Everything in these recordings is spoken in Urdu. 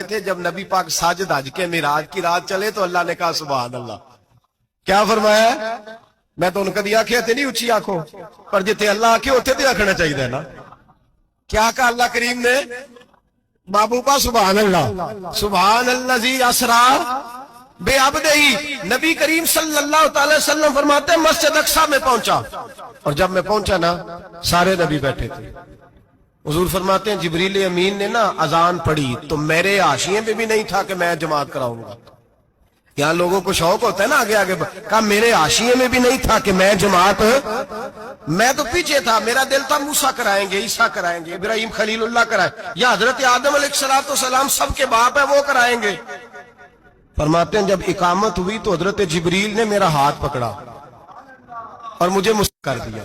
تھے جب نبی پاک ساجد حج کے معراج کی رات چلے تو اللہ نے کہا سبحان اللہ. کیا فرمایا؟ میں تو ان کا دیا آنکھیں تھے نہیں اچھی آنکھوں پر جتنے اللہ آنکھیں ہوتے تھے آنکھنا چاہیے نا. کیا کہا اللہ کریم نے؟ محبوبہ سبحان اللہ. سبحان الذی اسرا بے عبدہی. نبی کریم صلی اللہ تعالی وسلم فرماتے ہیں مسجد اقصی میں پہنچا اور جب میں پہنچا نا سارے نبی بیٹھے تھے. حضور فرماتے ہیں جبریل امین نے نا اذان پڑھی تو میرے حاشیے میں بھی نہیں تھا کہ میں جماعت کراؤں گا. یہاں لوگوں کو شوق ہوتا ہے نا آگے آگے کہا میرے حاشیے میں بھی نہیں تھا کہ میں جماعت. میں تو پیچھے تھا, میرا دل تھا موسیٰ کرائیں گے, عیسیٰ کرائیں گے, ابراہیم خلیل اللہ کرائیں یا حضرت آدم علیہ السلام سب کے باپ ہے وہ کرائیں گے. فرماتے ہیں جب اقامت ہوئی تو حضرت جبریل نے میرا ہاتھ پکڑا اور مجھے مسکر کر دیا.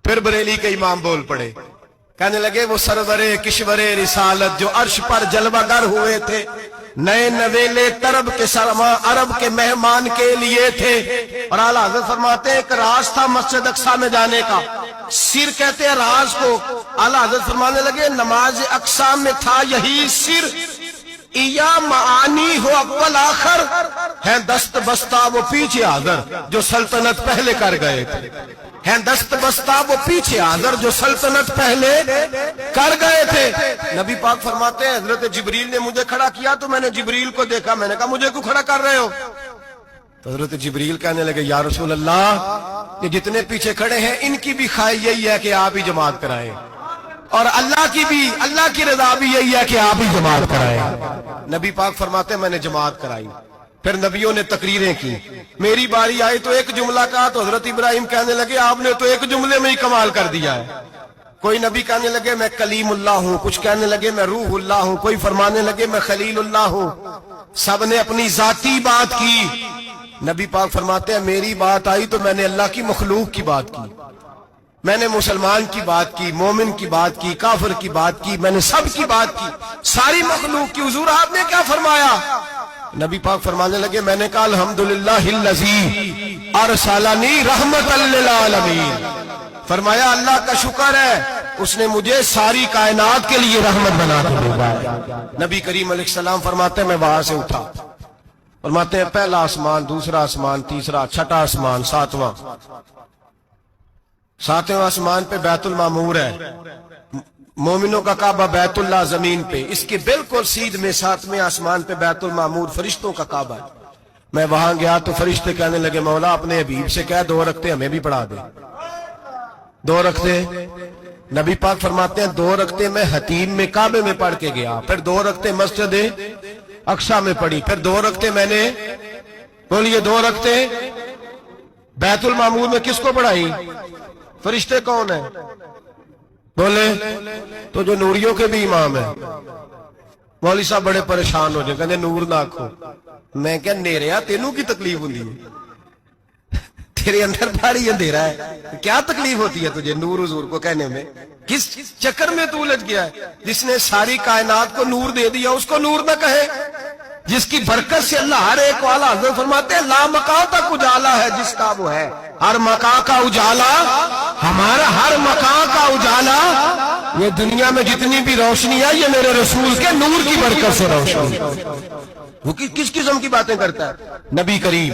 پھر بریلی کے امام بول پڑے, کہنے لگے وہ سرورے کشورے رسالت جو عرش پر جلوہ گر ہوئے تھے, نئے نویلے طرب کے سرما عرب کے مہمان کے لیے تھے. اور اعلیٰ حضرت فرماتے ہیں ایک راز تھا مسجد اقصی میں جانے کا, سر کہتے ہیں راز کو. اعلیٰ حضرت فرمانے لگے نماز اقصی میں تھا یہی سر, یا معانی ہو اول آخر ہے دست بستہ وہ پیچھے حاضر جو سلطنت پہلے کر گئے تھے. ہیں دست بستہ وہ پیچھے حاضر جو سلطنت پہلے کر گئے تھے. نبی پاک فرماتے ہیں حضرت جبریل نے مجھے کھڑا کیا تو میں نے جبریل کو دیکھا, میں نے کہا مجھے کیوں کھڑا کر رہے ہو؟ تو حضرت جبریل کہنے لگے یا رسول اللہ یہ جتنے پیچھے کھڑے ہیں ان کی بھی خواہش یہی ہے کہ آپ ہی جماعت کرائیں, اور اللہ کی رضا بھی یہی ہے کہ آپ ہی جماعت کرائیں. نبی پاک فرماتے ہیں میں نے جماعت کرائی. پھر نبیوں نے تقریریں کی, میری باری آئی تو ایک جملہ کہا تو حضرت ابراہیم کہنے لگے آپ نے تو ایک جملے میں ہی کمال کر دیا ہے. کوئی نبی کہنے لگے میں کلیم اللہ ہوں, کچھ کہنے لگے میں روح اللہ ہوں, کوئی فرمانے لگے میں خلیل اللہ ہوں. سب نے اپنی ذاتی بات کی. نبی پاک فرماتے ہیں میری بات آئی تو میں نے اللہ کی مخلوق کی بات کی, میں نے مسلمان کی بات کی, مومن کی بات کی, کافر کی بات کی, میں نے سب کی بات کی, ساری مخلوق کی. حضور آپ نے کیا فرمایا؟ نبی پاک فرمانے لگے میں نے کہا الحمدللہ الذی ارسلنی رحمۃ للعالمین. فرمایا اللہ کا شکر ہے اس نے مجھے ساری کائنات کے لیے رحمت بنا کے بھیجا. نبی کریم علیہ السلام فرماتے ہیں میں وہاں سے اٹھا, فرماتے ہیں پہلا آسمان, دوسرا آسمان, تیسرا, چھٹا آسمان, ساتواں آسمان پہ بیت المعمور ہے, مومنوں کا کعبہ بیت اللہ زمین پہ, اس کے بالکل سیدھ میں ساتویں آسمان پہ بیت المعمور فرشتوں کا کعبہ ہے. میں وہاں گیا تو فرشتے کہنے لگے مولا اپنے حبیب سے کہہ 2 رکعتیں ہمیں بھی پڑھا دے. 2 رکعتیں. نبی پاک فرماتے ہیں 2 رکعتیں میں حتیم میں کعبے میں پڑھ کے گیا, پھر 2 رکعتیں مسجد اقصی میں پڑھی, پھر 2 رکعتیں میں نے بولیے 2 رکعتیں بیت المعمور میں کس کو پڑھائی؟ فرشتے کون ہیں بولے؟ تو جو نوریوں کے بھی امام ہیں. مولوی صاحب بڑے پریشان ہو جائے, کہتے نور نہ آکھو. میں کہ نیریا تینوں کی تکلیف ہوتی ہے, تیرے اندر بھاری اندھیرا ہے, کیا تکلیف ہوتی ہے تجھے نور حضور کو کہنے میں؟ کس چکر میں تو الجھ گیا ہے؟ جس نے ساری کائنات کو نور دے دیا اس کو نور نہ کہے, جس کی برکت سے اللہ ہر ایک والا. حضرت فرماتے ہیں لا مکان تک اجالا ہے جس کا وہ ہے, ہر مکان کا اجالا ہمارا, ہر مکان کا اجالا. یہ دنیا میں جتنی بھی روشنی ہے یہ میرے رسول کے نور کی برکت سے روشنی. وہ کس قسم کی باتیں کرتا ہے؟ نبی کریم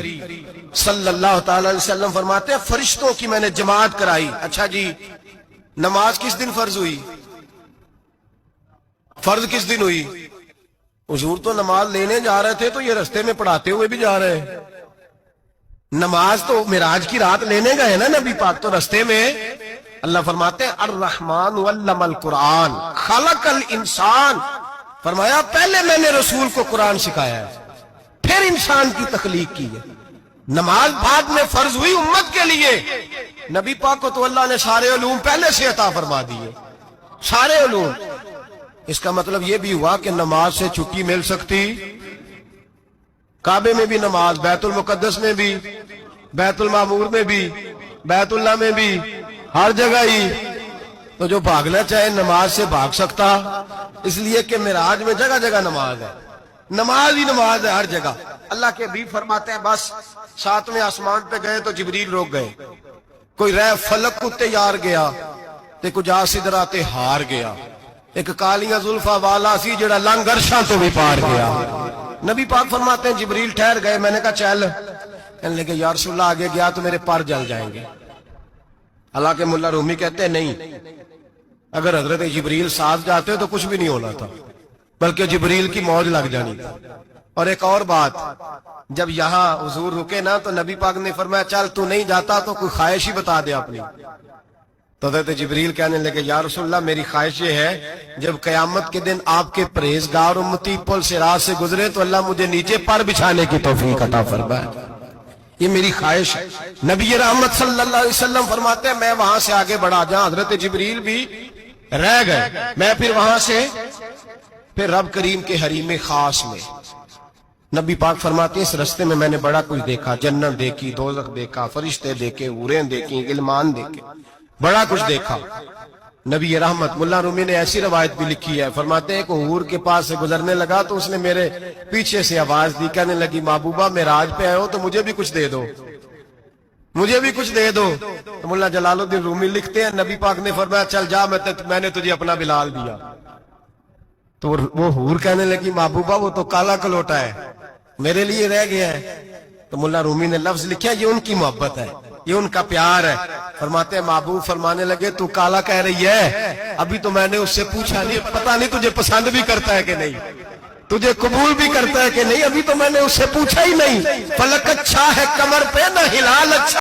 صلی اللہ تعالی علیہ وسلم فرماتے ہیں فرشتوں کی میں نے جماعت کرائی. اچھا جی نماز کس دن فرض ہوئی؟ فرض کس دن ہوئی؟ حضور تو نماز لینے جا رہے تھے تو یہ رستے میں پڑھاتے ہوئے بھی جا رہے ہیں. نماز تو معراج کی رات لینے گئے نا نبی پاک, تو رستے میں اللہ فرماتے ہیں الرحمن علم القرآن خلق الانسان. فرمایا پہلے میں نے رسول کو قرآن سکھایا ہے, پھر انسان کی تخلیق کی ہے. نماز بعد میں فرض ہوئی امت کے لیے. نبی پاک کو تو اللہ نے سارے علوم پہلے سے عطا فرما دیے, سارے علوم. اس کا مطلب یہ بھی ہوا کہ نماز سے چھٹی مل سکتی. کعبے میں بھی نماز, بیت المقدس میں بھی, بیت المعمور میں بھی, بیت اللہ میں بھی, ہر جگہ ہی. تو جو بھاگنا چاہے نماز سے بھاگ سکتا, اس لیے کہ معراج میں جگہ جگہ نماز ہے, نماز ہی نماز ہے ہر جگہ. اللہ کے حبیب فرماتے ہیں بس 7ویں آسمان پہ گئے تو جبریل روک گئے. کوئی رہ فلک کو تیار گیا تے کجا سدرا تے ہار گیا. ایک کالیاں زلفا والا سی جڑا لنگ عرشاں تو بھی پار گیا. نبی پاک فرماتے ہیں جبریل ٹھہر گئے. میں نے کہا چل. کہنے لگے یا رسول اللہ آگے گیا تو میرے پر جل جائیں گے. حالانکہ ملا رومی کہتے ہیں نہیں, اگر حضرت جبریل ساتھ جاتے تو کچھ بھی نہیں ہونا تھا, بلکہ جبریل کی موج لگ جانی تھی. اور ایک اور بات, جب یہاں حضور رکے نا تو نبی پاک نے فرمایا چل تو نہیں جاتا تو کوئی خواہش ہی بتا دے اپنی. تو حضرت جبریل کہنے لگے یا رسول اللہ میری خواہش یہ ہے جب قیامت کے دن آپ کے پرہیزگار امتی پل صراط سے گزرے تو اللہ مجھے نیچے پر بچھانے کی توفیق عطا فرمائے. یہ میری خواہش ہے. نبی رحمت صلی اللہ علیہ وسلم فرماتے ہیں میں وہاں سے آگے بڑھا جہاں حضرت جبریل بھی رہ گئے. میں پھر وہاں سے پھر رب کریم کے حریم خاص میں. نبی پاک فرماتے ہیں اس رستے میں میں نے بڑا کچھ دیکھا, جنت دیکھی, دوزخ دیکھا, فرشتے دیکھے, حوریں دیکھی, غلمان دیکھے, بڑا کچھ دیکھا. نبی رحمت ملا رومی نے ایسی روایت بھی لکھی ہے, فرماتے ہیں کہ حور کے پاس سے گزرنے لگا تو اس نے میرے پیچھے سے آواز دی, کہنے لگی محبوبہ معراج پہ آئے ہو تو مجھے بھی کچھ دے دو, مجھے بھی کچھ دے دو. تو ملا جلال الدین رومی لکھتے ہیں نبی پاک نے فرمایا چل جا میں نے تجھے اپنا بلال دیا. تو وہ حور کہنے لگی محبوبہ وہ تو کالا کلوٹا ہے, میرے لیے رہ گیا ہے. تو ملا رومی نے لفظ لکھا یہ ان کی محبت ہے, یہ ان کا پیار ہے. فرماتے ہیں محبوب فرمانے لگے تو کالا کہہ رہی ہے, ابھی تو میں نے اس سے پوچھا نہیں, پتہ نہیں تجھے پسند بھی کرتا ہے کہ نہیں, تجھے قبول بھی کرتا ہے کہ نہیں, ابھی تو میں نے اس سے پوچھا ہی نہیں. فلک اچھا ہے کمر پہ نہ ہلال اچھا